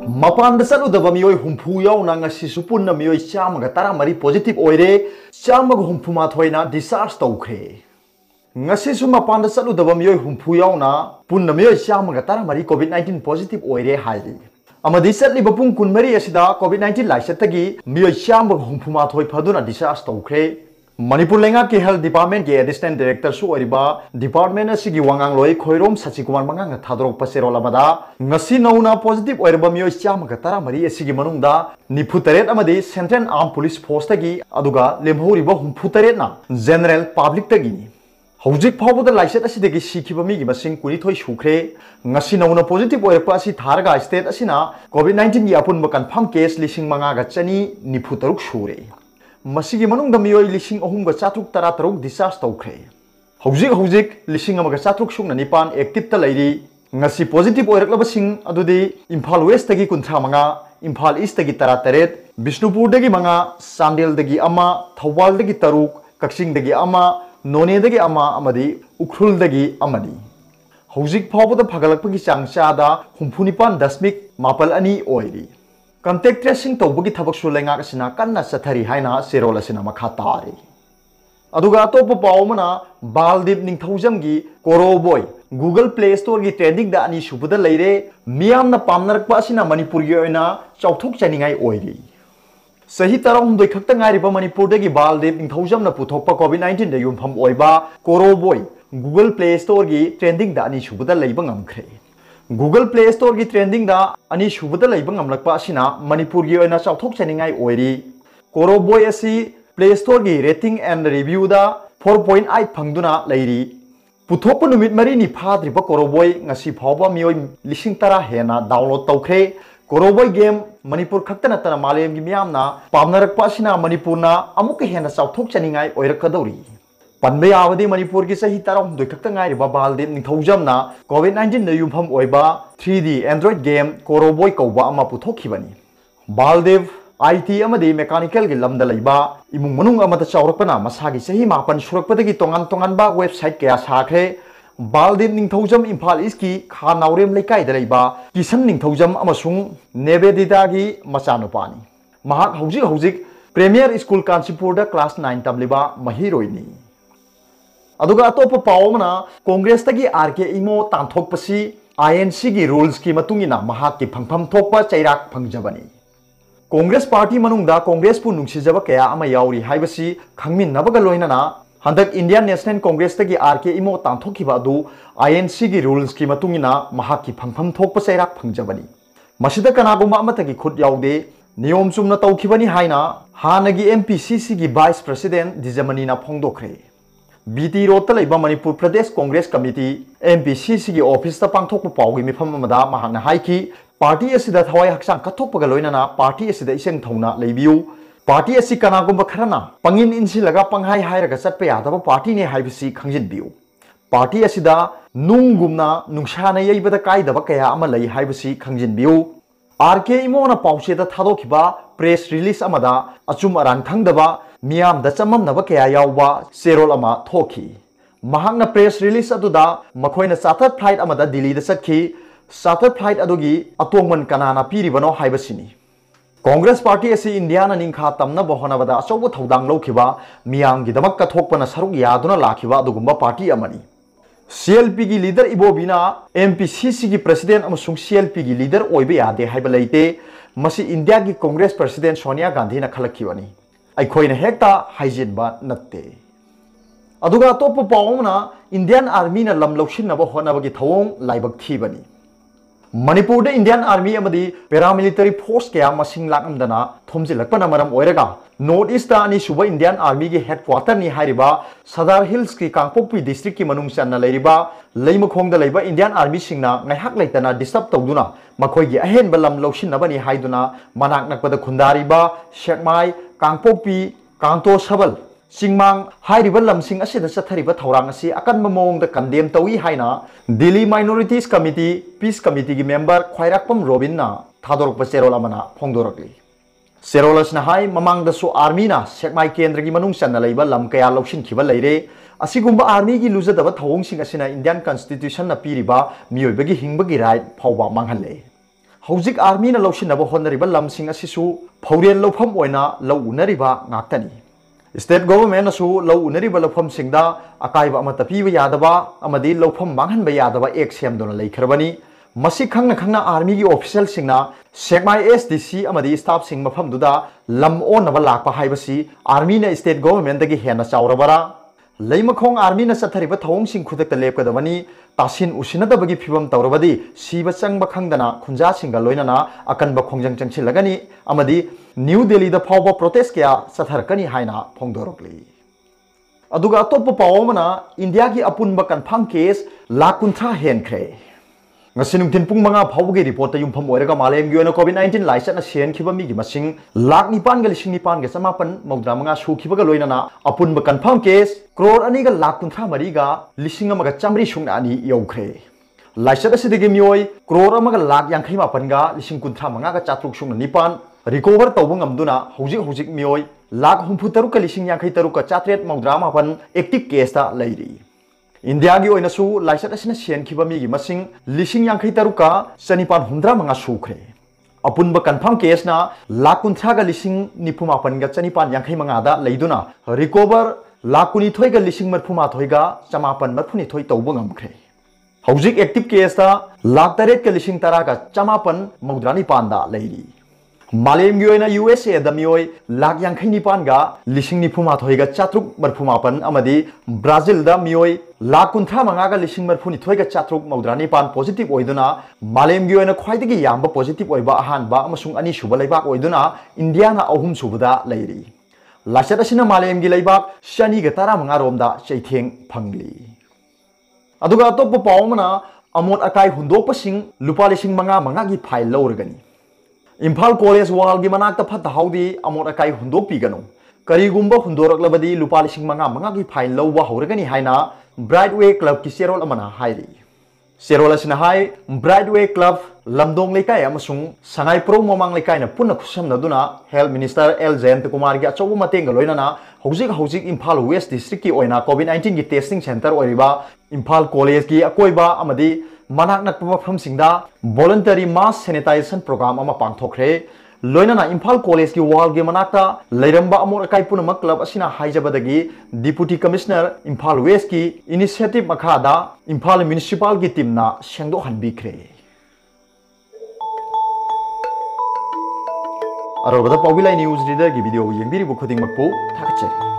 Mapan saludaba mioi humpu yauna ngasi supunna mioi chamaga taramari positive oire chamaga humpu mathoina discharge tawkhre ngasi su mapan saludaba mioi humpu yauna punna mioi chamaga taramari covid-19 positive oire hairi amadi satli bapung kunmari asida covid-19 laisatagi mioi chamaga humpu mathoi phaduna discharge tawkhre Manipur lenga ke health department ke assistant director su oriba department asigi wangang loi khoirom sachikumar mangang thadrok pasero lamada ngasi nauna positive oirba mioi chama ka tara mari asigi manungda nifutaret amadi central armed police force tagi aduga lemhoriba humfutaret na general public tagi ni hojik phawbada laisat asidagi sikhiba mi gi masing kuni thoi sukre ngasi nauna positive oirpa asi tharga state asina covid-19 gi apun ba confirm case lising manga ga chani nifutaruk sure Masigi manung da mioi lising ohum ga chatruk tara taruk discharge tawkhre hojik lising amaga chatruk sungna nipan active ta lairi ngasi positive oiraklaba sing adudi Imphal West tagi kuntha manga Imphal East tagi tara taret Bishnupur dagi manga Sandel dagi ama Thawal dagi taruk Kaksing dagi ama None dagi ama amadi Ukhrul dagi amadi hojik phawbada phagalakpagi changchada humphunipan dasmik mapal ani oiri Contact tracing tawbagi thabak su lenga asina kanna sathari haina serol asina makha tari aduga topa pawmana Baldip Ningthaujam gi Koroboy Google Play Store gi trending da ani subada leire miyamna pamnarakpa asina Manipur gi oina chauthok chaningai oiri sahi tarahum doi khakta ngariba Manipur dagi Baldip Ningthaujam na puthokpa covid-19 da yumpham oiba Koroboy Google Play Store gi trending da ani subada leiba ngamkhre Google Play Store ki trending da ani shubada laibang amlakpa asina Manipur gi oina chauthok chaningai oiri Koroboy asi Play Store gi rating and review da 4.8 phangduna lairi puthokpa numit mari ni phadriba Koroboy ngasi phawba mioi lising tara hena download tawkhre Koroboy game Manipur khaktana tana malem gi miyamna pamnarakpa asina Manipurna amuk hena chauthok chaningai oirakadori Panbe awadi Manipur ki sahi taram doi khakta ngai riba Baldip Ningthaujam na covid-19 na yumpham oiba 3D Android game Koroboy kauba ama puthokhibani Baldip IT amadi mechanical gi lamda leiba imung manung amata chawrakpana masagi sahi mapan surakpadagi tongan ba website kaya sakhre Baldip Ningthaujam Imphal East ki kha naurem leikai da leiba Kisan Ningthaujam amasung Nebedita gi machanupani mahak hojik Premier School Kanchipur da class 9 tabliba mahiroini aduga atopa pawmana Congress tagi RK imo tanthokpasi INC gi rules ki matungina mahak ki phangpham thokpa chairak phangjabani Congress party manungda Congress pu nungsijaba kaya ama yauri haibasi khangmin nabaga loinana handak Indian National Congress tagi RK imo tanthokiba adu INC gi rules ki matungina mahak ki phangpham thokpa chairak phangjabani masida kanaguma amatagi khut yaude niyom chumna tawkhibani haina hanagi MPCC gi Vice President Dijamani na phongdokre BT Road ta leiba Manipur Pradesh Congress Committee MPCC gi office ta pangthokpa pawgi mifam amada mahakna haiki party asida thawai haksang kathokpaga loinana party asida iseng thongna leibiu party asi kanagumba kharana pangin insilaga panghai hairaga chatpa yadaba party ne haibisi khangjinbiu party asida nunggumna nungsana yeibada kaidaba kaya ama lei haibisi khangjinbiu RK imona pauseda thadokhiba press release amada achum aran khangdaba Miyam da chamam naba kaya yawba serol ama thoki mahakna press release aduda makhoina chartered flight amada Delhi da sakhi chartered flight adugi atongman kanana piribano haibasini Congress party asi India na ningkha tamna bohona bada achobo thodang lokhiba miyam gi damak ka thokpana saruk yaduna lakhiba adugumba party amani CLP gi leader ibobina MPCC gi president amasung CLP gi leader oibe yade haiba leite masi India gi Congress president Sonia Gandhi na khalakhiwani aikoina hekta haijinba natte aduga topa pawmana Indian Army na lam lawshinaba honabagi thawong laibak thibani Manipur da Indian Army amadi paramilitary force kaya masing lakamdana thomjilakpana maram oiraga North East ta ani suba Indian Army gi headquarter ni hairiba Sadar Hills ki Kangpokpi district ki manung channa leiriba leimakhongda leiba Indian Army singna ngaihak leitana disturb tawduna makhoi gi ahen balam lawshinaba ni haiduna manak nakpada khundariba Shekmai Kangpokpi Kangto Sabal Singmang hairiba lamsing asida chathariba thorang asi akanba mawngda condemn tawi haina Delhi Minorities Committee Peace Committee gi member Khwairakpam Robin na thadorokpa cherol amana phongdorakli Serolas na hai mamang da so army na Sekmai Kendra gi manung channa leiba lam kaya lawshin khiba leire asigumba army gi lujadaba thawong sing asina Indian Constitution na piriba miyoibagi hingbagi right phawba manghalle हौजिक army न लौसिनब होनरिबा लमसिंग असिसु foreign लौफम ओइना लौ उनरिबा ngaktani स्टेट गवर्नमेंट असु लौ उनरिबा लौफम सिंगदा अकाइबा अमत पीबा यादबा अमदि लौफम मांगहनबा यादबा एक सेमदोना लेखरबनी मसी खंगना खंगना आर्मी की ऑफिशियल सिंगना सेकमाई एसडीसी अमदि स्टाफ सिंग मफमदुदा लम ओनबा लाकपा हाइबसी आर्मी न स्टेट गवर्नमेंट दगी हेना चावरबरा लैमखोंग आर्मी न चथरिबा थौंग सिंग खुदक लेपकदबनी तासिन उसिनदबगी फिबम तौरबदी सीबा चंगबा खंगदना खुंजा सिंगा लोइनना अकनबा खोंजंग चंगसिलगनी अमदि न्यू दिल्ली द फावबा प्रोटेस्ट क्या चथरकनी हाइना फोंगदोरकली अदुगा अतोप पावमना इंडिया की अपुनबा कन्फर्म केस लाख कुंथ्रा हेनख्रे नुथिन पुंग मंगा फावगी रिपोर्ट युमफम ओइरगा मालेमगी ओइना कोविड-19 लाइसना सेनखिबा मिगी मसिंग लाख निपान गा लिसिंग निपान गा समापन मौद्रा मंगा सुखिबगा लोइनना अपुनबा कन्फर्म केस करोड़ अनी गा लाख कुंथ्रा मरीगा लिसिंग अमगा चामरी सुंगना अनी यौख्रे लाइसत असिदगी मियोय करोड़ अमगा लाख यांखै मापन गा लिसिंग कुंथ्रा मंगा गा चात्रुक सुंगना निपान रिकवर तौब ngamduna हौजिक मियोय लाख हुंफु तरुक लिसिंग यांखै तरुक चात्रेट मौद्रा मापन एक्टिव केस ता लैरी इंडिया की ओइनसु लाइसत असिना सेनखिबा मिगी मसिंग लिसिंग यांखै तरुक चनिपान हुंद्रा मंगा सुख्रे अपुनबा कन्फर्म केस ना लाख कुंथ्रा गा लिसिंग निफु मापन गा चनिपान यांखै मंगा दा लैदुना रिकवर लाख कुनिथोय गा लिसिंग मरफु माथोय गा चमापन मरफुनिथोय तौब ngamkhre हौजिक एक्टिव केस ता लाख तरेट गा लिसिंग तरा गा चमापन मौद्रा निपान दा लैरी मालेमगी ओइना यूएसए दा मियोय लाख यांखै निपान गा लिसिंग निफु माथोय गा चात्रुक मरफु मापन अमदि ब्राजिल दा मियोय लाख कुंथ्रा मंगा गा लिसिंग मरफुनिथोय गा चात्रुक मौद्रा निपान पॉजिटिव ओइदुना मालेमगी ओइना ख्वाइदगी यामबा पॉजिटिव ओइबा अहानबा अमसुंग अनि सुबा लैबाक ओइदुना इंडिया ना अहुम सुबदा लैरी लाइसत असिना मालेमगी लैबाक शनि गा तारा मंगा रोमदा चैथेंग फंगली अदुगा अतोप पावमना अमोट अकाई हुंदोकपसिंग लुपा लिसिंग मंगा मंगा गी फाइल लौरगनी इम्फाल कॉलेज वाल की मनाक्ता फत हाउदी अमोट अकाई हुंदोक पीगनो करीगुंबा हुंदोरकलबदी लुपा लिसिंग मंगा मंगा की फाइन लौबा हौरगनी हाइना ब्राइट वे क्लब की सेरोल अमना हाइरी सेरोल असिना हाइ bright way club Lamdong Leikai अमसुंग संगाई प्रो मोमांग लेकाय न पुन्ना खुसमनदुना health minister L Jayant Kumar की अचौब मतेंग लोइनना हौजिक इम्फाल वेस्ट डिस्ट्रिक्ट की ओइना कोविड-19 की टेस्टिंग सेंटर ओइरिबा इम्फाल कॉलेज की अकोइबा अमदी मनाक नक्पा मफमसिंगदा वॉलंटरी मास सैनिटाइजेशन प्रोग्राम अमा पांगथोखरे लोइनना इम्फाल कॉलेज की वाल की मनाक्ता लैरंबा अमोर अकाई पुनमक क्लब असिना हाइजबदगी डिप्यूटी कमिश्नर इम्फाल वेस्ट की इनिशिएटिव मखादा इम्फाल म्युनिसिपल की टीमना सेंदो हनबिख्रे अरोबदा पॉपुलर न्यूज रीडर की वीडियो यंगबिरिबु खुदिंगमकपु थागचरी।